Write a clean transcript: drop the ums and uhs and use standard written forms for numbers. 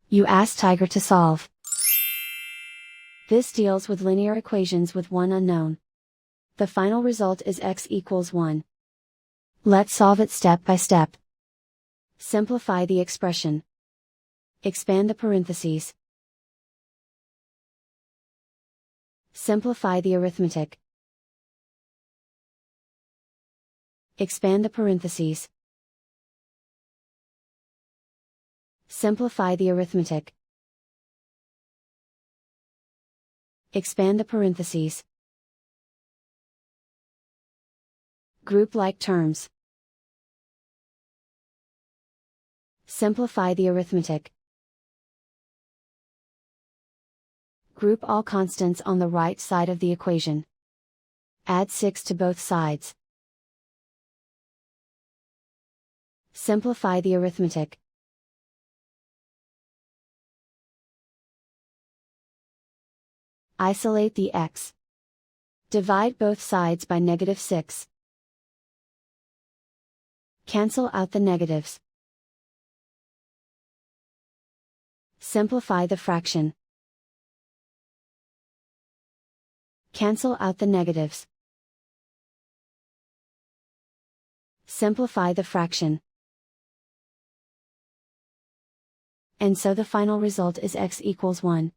You ask Tiger to solve. This deals with linear equations with one unknown. The final result is x equals 1. Let's solve it step by step. Simplify the expression. Expand the parentheses. Simplify the arithmetic. Expand the parentheses. Simplify the arithmetic. Expand the parentheses. Group like terms. Simplify the arithmetic. Group all constants on the right side of the equation. Add 6 to both sides. Simplify the arithmetic. Isolate the x. Divide both sides by -6. Cancel out the negatives. Simplify the fraction. Cancel out the negatives. Simplify the fraction. And so the final result is x equals 1.